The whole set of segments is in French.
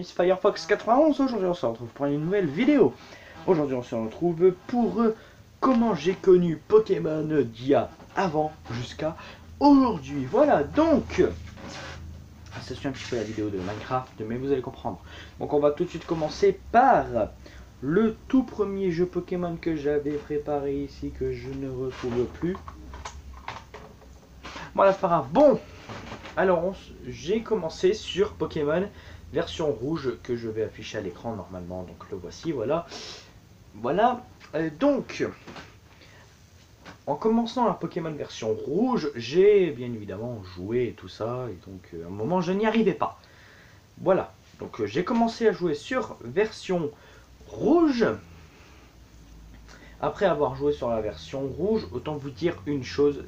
Miss Firefox 91. Aujourd'hui on se retrouve pour une nouvelle vidéo. Aujourd'hui on se retrouve pour comment j'ai connu Pokémon d'il y a avant jusqu'à aujourd'hui. Voilà, donc ça suit un petit peu la vidéo de Minecraft, mais vous allez comprendre. Donc on va tout de suite commencer par le tout premier jeu Pokémon que j'avais préparé ici, que je ne retrouve plus. Voilà, c'est pas grave. Bon, alors j'ai commencé sur Pokémon version rouge que je vais afficher à l'écran normalement. Donc le voici, voilà. Voilà, donc en commençant la Pokémon version rouge, j'ai bien évidemment joué et tout ça. Et donc à un moment je n'y arrivais pas. Voilà, donc j'ai commencé à jouer sur version rouge. Après avoir joué sur la version rouge, autant vous dire une chose.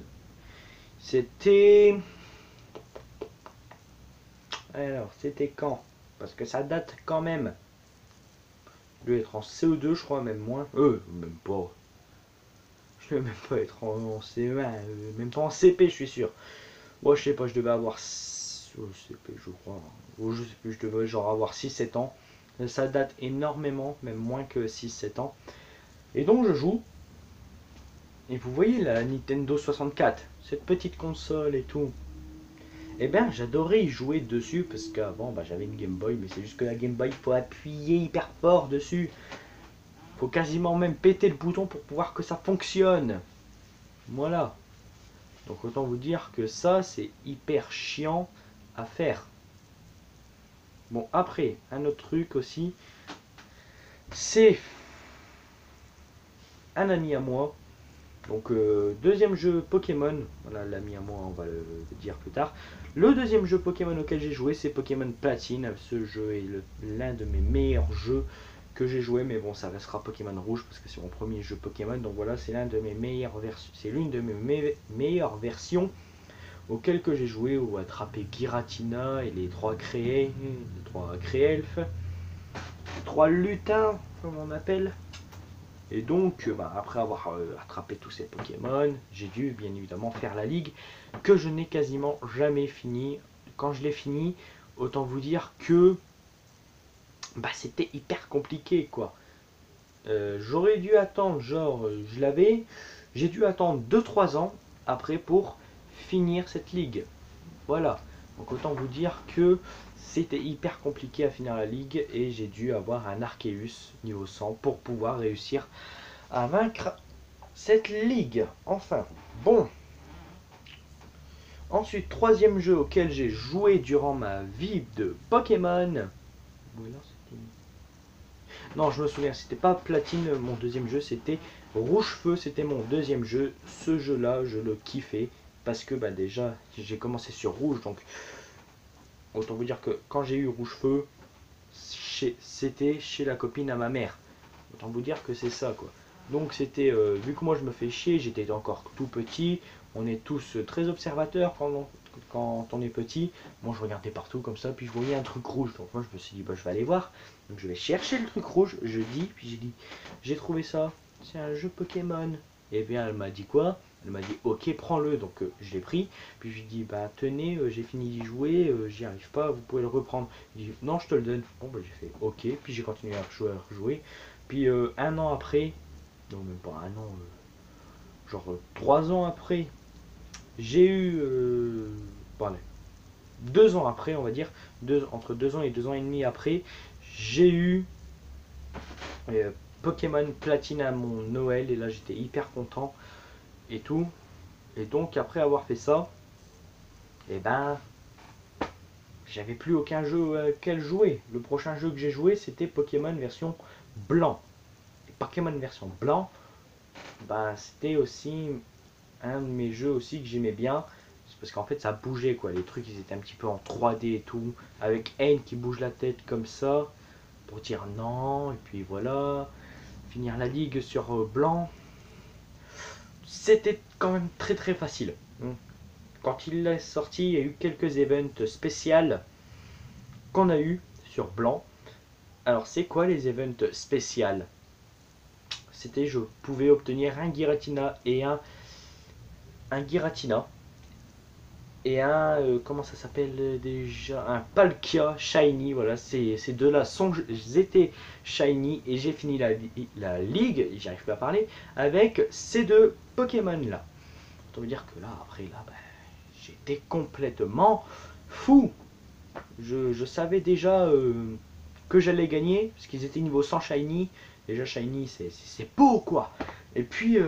C'était... Alors, c'était quand? Parce que ça date quand même. Je devais être en CO2, je crois, même moins. Même pas. Je devais même pas être en CE1, même pas en CP, je suis sûr. Moi, je sais pas, je devais avoir... CP, je crois. Je sais plus, je devais genre avoir 6-7 ans. Ça date énormément, même moins que 6-7 ans. Et donc, je joue. Et vous voyez la Nintendo 64, cette petite console et tout. Eh bien, j'adorais y jouer dessus parce qu'avant, j'avais une Game Boy, mais c'est juste que la Game Boy, il faut appuyer hyper fort dessus. Faut quasiment même péter le bouton pour pouvoir que ça fonctionne. Voilà. Donc autant vous dire que ça, c'est hyper chiant à faire. Bon, après, un autre truc aussi, c'est un ami à moi. Donc deuxième jeu Pokémon, voilà l'ami à moi, on va le dire plus tard. Le deuxième jeu Pokémon auquel j'ai joué, c'est Pokémon Platine. Ce jeu est l'un de mes meilleurs jeux que j'ai joué, mais bon, ça restera Pokémon Rouge parce que c'est mon premier jeu Pokémon. Donc voilà, c'est l'un de mes meilleures versions, c'est l'une de mes meilleures versions auxquelles que j'ai joué, où attraper Giratina et les trois créelfs, les trois lutins, comme on appelle. Et donc, après avoir attrapé tous ces Pokémon, j'ai dû bien évidemment faire la ligue, que je n'ai quasiment jamais fini. Quand je l'ai fini, autant vous dire que c'était hyper compliqué, quoi. J'aurais dû attendre, j'ai dû attendre 2-3 ans après pour finir cette ligue. Voilà. Donc autant vous dire que c'était hyper compliqué à finir la ligue et j'ai dû avoir un Arceus niveau 100 pour pouvoir réussir à vaincre cette ligue. Enfin, bon. Ensuite, troisième jeu auquel j'ai joué durant ma vie de Pokémon. Non, je me souviens, c'était pas Platine, mon deuxième jeu, c'était Rouge Feu, c'était mon deuxième jeu. Ce jeu-là, je le kiffais parce que déjà, j'ai commencé sur Rouge, donc autant vous dire que quand j'ai eu Rouge Feu, c'était chez la copine à ma mère. Autant vous dire que c'est ça, quoi. Donc c'était, vu que moi je me fais chier, j'étais encore tout petit, on est tous très observateurs quand on est petit. Moi je regardais partout comme ça, puis je voyais un truc rouge, donc moi je me suis dit, je vais aller voir. Donc je vais chercher le truc rouge, puis j'ai dit, j'ai trouvé ça, c'est un jeu Pokémon. Et bien elle m'a dit quoi? Elle m'a dit, ok, prends-le, donc je l'ai pris. Puis je lui ai dit, tenez, j'ai fini d'y jouer, j'y arrive pas, vous pouvez le reprendre. Il dit, non, je te le donne. Bon, j'ai fait, ok, puis j'ai continué à jouer. Puis un an après, non même pas un an, genre 3 ans après, j'ai eu, 2 ans après on va dire, entre 2 ans et 2 ans et demi après, j'ai eu Pokémon Platine à mon Noël et là j'étais hyper content et tout. Et donc après avoir fait ça, et j'avais plus aucun jeu auquel jouer. Le prochain jeu que j'ai joué c'était Pokémon version blanc. Et Pokémon version blanc, c'était aussi un de mes jeux aussi que j'aimais bien. C'est parce qu'en fait ça bougeait, quoi. Les trucs ils étaient un petit peu en 3D et tout. Avec Ain qui bouge la tête comme ça pour dire non. Et puis voilà. Finir la ligue sur blanc. C'était quand même très très facile. Quand il est sorti, il y a eu quelques events spéciaux qu'on a eu sur blanc. Alors c'est quoi les events spéciaux? C'était je pouvais obtenir un Giratina et un Giratina. et un, comment ça s'appelle déjà, un Palkia Shiny. Voilà, ces deux-là étaient Shiny et j'ai fini la ligue, j'arrive plus à parler, avec ces deux Pokémon-là. Ça veut dire que là, après, là, ben, j'étais complètement fou. Je savais déjà que j'allais gagner, parce qu'ils étaient niveau 100 Shiny. Déjà Shiny, c'est beau quoi. Et puis,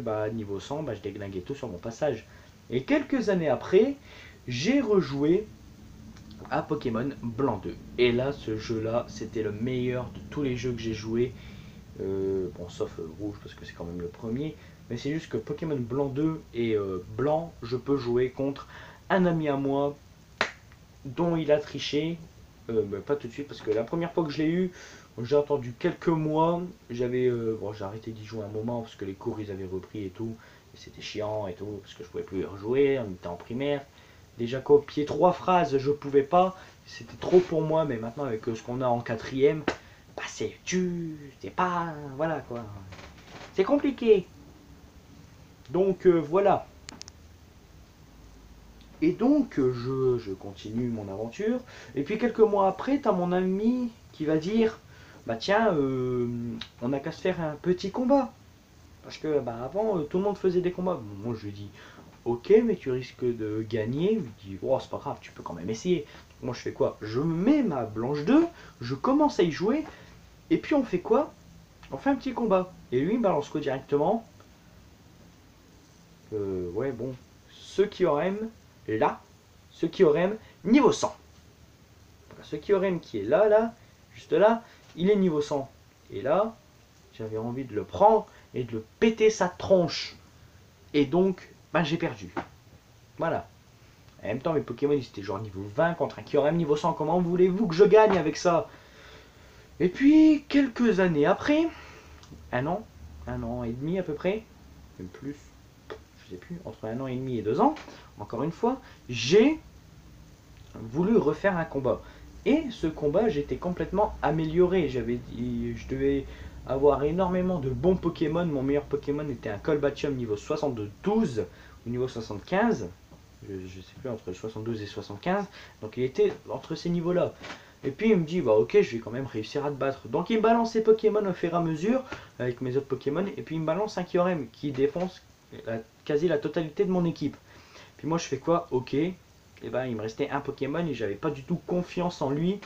bah, niveau 100, bah, je déglinguais tout sur mon passage. Et quelques années après, j'ai rejoué à Pokémon Blanc 2. Et là, ce jeu-là, c'était le meilleur de tous les jeux que j'ai joué. Bon, sauf Rouge, parce que c'est quand même le premier. Mais c'est juste que Pokémon Blanc 2 et Blanc, je peux jouer contre un ami à moi dont il a triché. Bah, pas tout de suite, parce que la première fois que je l'ai eu, j'ai attendu quelques mois. Bon, j'ai arrêté d'y jouer un moment, parce que les cours, ils avaient repris et tout. Et c'était chiant et tout, parce que je pouvais plus y rejouer, on était en primaire. Déjà copier 3 phrases, je pouvais pas. C'était trop pour moi, mais maintenant avec ce qu'on a en quatrième, bah c'est pas, voilà quoi. C'est compliqué. Donc voilà. Et donc je continue mon aventure. Et puis quelques mois après, t'as mon ami qui va dire, bah tiens, on n'a qu'à se faire un petit combat. Parce que bah, avant, tout le monde faisait des combats. Bon, moi je lui dis, ok, mais tu risques de gagner. Il me dit, oh, c'est pas grave, tu peux quand même essayer. Moi je fais quoi? Je mets ma blanche 2, je commence à y jouer, et puis on fait quoi? On fait un petit combat. Et lui il balance quoi directement? Ouais, bon, ceux qui auraient là, ceux qui auraient niveau 100. Voilà, ceux qui auraient qui est là, là, juste là, il est niveau 100. Et là, j'avais envie de le prendre et de le péter sa tronche. Et donc, ben, j'ai perdu. Voilà. En même temps, mes Pokémon, ils étaient genre niveau 20 contre un Kyurem niveau 100. Comment voulez-vous que je gagne avec ça? Et puis, quelques années après, un an et demi à peu près, même plus, je sais plus, entre un an et demi et 2 ans, encore une fois, j'ai voulu refaire un combat. Et ce combat, j'étais complètement amélioré. Je devais avoir énormément de bons Pokémon. Mon meilleur Pokémon était un Colbatium niveau 72 ou niveau 75. Je ne sais plus, entre 72 et 75. Donc il était entre ces niveaux-là. Et puis il me dit, bah ok, je vais quand même réussir à te battre. Donc il me balance ses Pokémon au fur et à mesure, avec mes autres Pokémon. Et puis il me balance un Kyurem qui défonce quasi la totalité de mon équipe. Puis moi je fais quoi? Ok, et ben il me restait un Pokémon et j'avais pas du tout confiance en lui.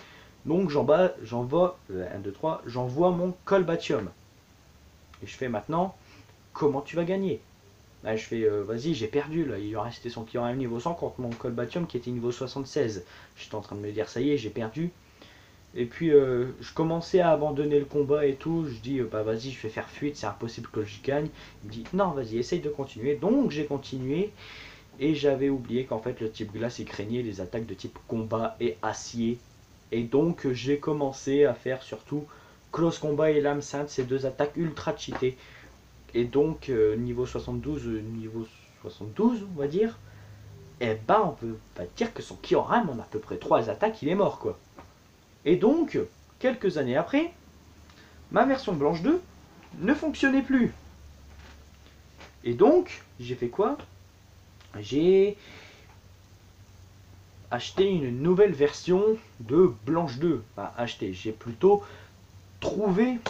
Donc j'envoie 1, 2, 3, j'envoie mon Colbatium. Et je fais maintenant, comment tu vas gagner? Là, je fais, vas-y, j'ai perdu. Là. Il en restait son client à niveau 100 contre mon Colbatium qui était niveau 76. J'étais en train de me dire, ça y est, j'ai perdu. Et puis je commençais à abandonner le combat et tout. Je dis, bah vas-y, je vais faire fuite, c'est impossible que je gagne. Il me dit, non, vas-y, essaye de continuer. Donc j'ai continué. Et j'avais oublié qu'en fait le type glace il craignait les attaques de type combat et acier. Et donc j'ai commencé à faire surtout close combat et lame sainte, ces deux attaques ultra cheatées. Et donc niveau 72 on va dire, et ben on peut pas dire que son Kyurem en à peu près 3 attaques il est mort quoi. Et donc quelques années après, ma version blanche 2 ne fonctionnait plus. Et donc j'ai fait quoi? J'ai acheté une nouvelle version de Blanche 2. Enfin, acheté, j'ai plutôt trouvé.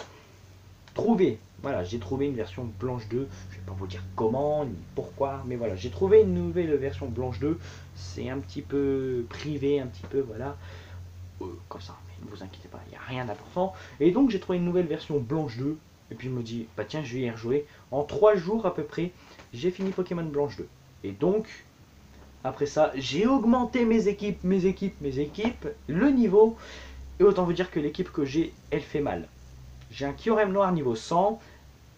Voilà, j'ai trouvé une version Blanche 2. Je vais pas vous dire comment ni pourquoi, mais voilà, j'ai trouvé une nouvelle version Blanche 2. C'est un petit peu privé, un petit peu, voilà. Comme ça, mais ne vous inquiétez pas, il n'y a rien d'important. Et donc, j'ai trouvé une nouvelle version Blanche 2. Et puis, je me dis, bah tiens, je vais y rejouer. En 3 jours à peu près, j'ai fini Pokémon Blanche 2. Et donc, après ça, j'ai augmenté mes équipes, le niveau. Et autant vous dire que l'équipe que j'ai, elle fait mal. J'ai un Kyurem noir niveau 100,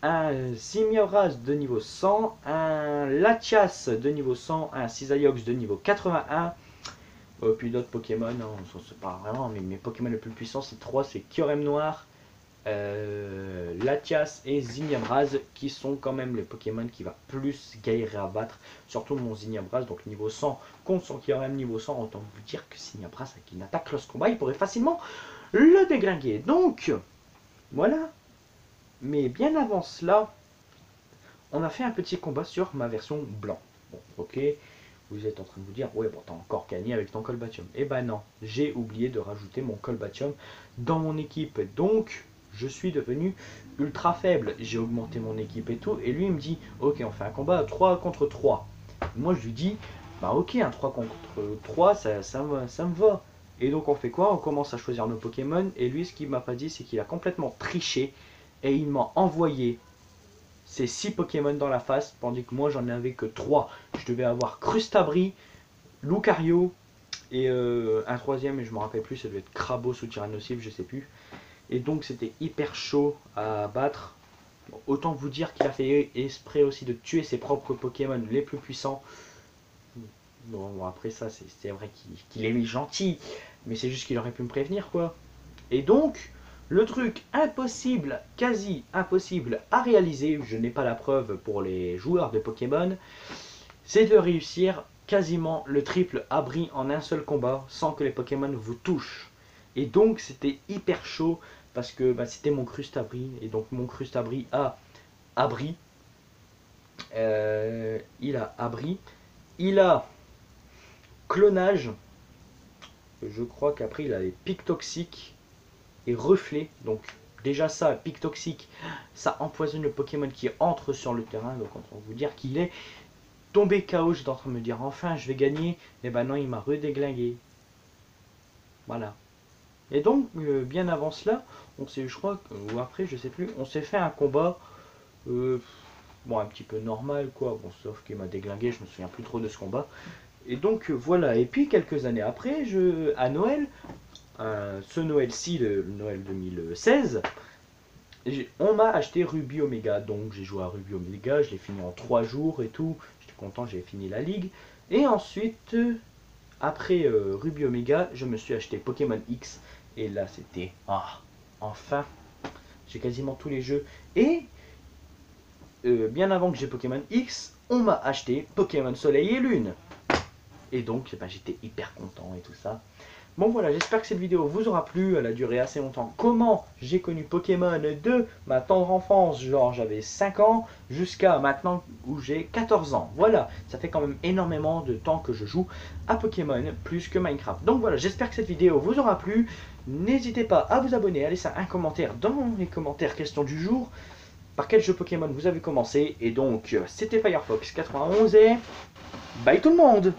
un Zimioraz de niveau 100, un Latias de niveau 100, un Cisaillux de niveau 81. Puis d'autres Pokémon, non, on ne sait pas vraiment, mais mes Pokémon les plus puissants, c'est 3, c'est Kyurem noir, Latias et Zinniabraz qui sont quand même les Pokémon qui va plus galérer à battre, surtout mon Zinniabraz, donc niveau 100 contre son Kyurem niveau 100, autant vous dire que Zinniabraz avec une attaque close combat, il pourrait facilement le déglinguer. Donc voilà, mais bien avant cela, on a fait un petit combat sur ma version blanc. Bon, ok, Vous êtes en train de vous dire, ouais, bon, t'as encore gagné avec ton Colbatium. Eh ben non, j'ai oublié de rajouter mon Colbatium dans mon équipe. Donc, je suis devenu ultra faible. J'ai augmenté mon équipe et tout. Et lui, il me dit, ok, on fait un combat à 3 contre 3. Moi, je lui dis, bah ok, un 3 contre 3, ça me va. Et donc, on fait quoi? On commence à choisir nos Pokémon. Et lui, ce qu'il m'a pas dit, c'est qu'il a complètement triché. Et il m'a envoyé ces 6 Pokémon dans la face, tandis que moi, j'en avais que 3. Je devais avoir Crustabri, Lucario et un troisième, et je me rappelle plus, ça devait être Crabos ou Tyrannosif, je sais plus. Et donc c'était hyper chaud à battre. Bon, autant vous dire qu'il a fait exprès aussi de tuer ses propres Pokémon les plus puissants. Bon, après ça, c'est vrai qu'il est gentil, mais c'est juste qu'il aurait pu me prévenir, quoi. Et donc, le truc impossible, quasi impossible à réaliser, je n'ai pas la preuve pour les joueurs de Pokémon, c'est de réussir quasiment le triple abri en un seul combat sans que les Pokémon vous touchent. Et donc c'était hyper chaud parce que bah, c'était mon Crustabri. Et donc mon Crustabri a abri. Il a abri. Il a clonage. Je crois qu'après il a les pics toxiques et reflets. Donc déjà ça, pic toxique, ça empoisonne le Pokémon qui entre sur le terrain. Donc on peut vous dire qu'il est tombé KO, j'étais en train de me dire enfin je vais gagner, et ben non, il m'a redéglingué. Voilà. Et donc, bien avant cela, on s'est, je crois, ou après, je sais plus, on s'est fait un combat, bon, un petit peu normal, quoi, bon, sauf qu'il m'a déglingué, je me souviens plus trop de ce combat. Et donc, voilà, et puis quelques années après, à Noël, ce Noël-ci, le Noël 2016, on m'a acheté Ruby Omega, donc j'ai joué à Ruby Omega, je l'ai fini en 3 jours et tout, j'étais content, j'ai fini la ligue. Et ensuite, après Ruby Omega, je me suis acheté Pokémon X, et là c'était, ah, enfin, j'ai quasiment tous les jeux. Et bien avant que j'ai Pokémon X, on m'a acheté Pokémon Soleil et Lune. Et donc, ben, j'étais hyper content et tout ça. Bon voilà, j'espère que cette vidéo vous aura plu, elle a duré assez longtemps. Comment j'ai connu Pokémon de ma tendre enfance, genre j'avais 5 ans, jusqu'à maintenant où j'ai 14 ans. Voilà, ça fait quand même énormément de temps que je joue à Pokémon, plus que Minecraft. Donc voilà, j'espère que cette vidéo vous aura plu. N'hésitez pas à vous abonner, à laisser un commentaire dans les commentaires questions du jour. Par quel jeu Pokémon vous avez commencé. Et donc, c'était Firefox 91 et bye tout le monde!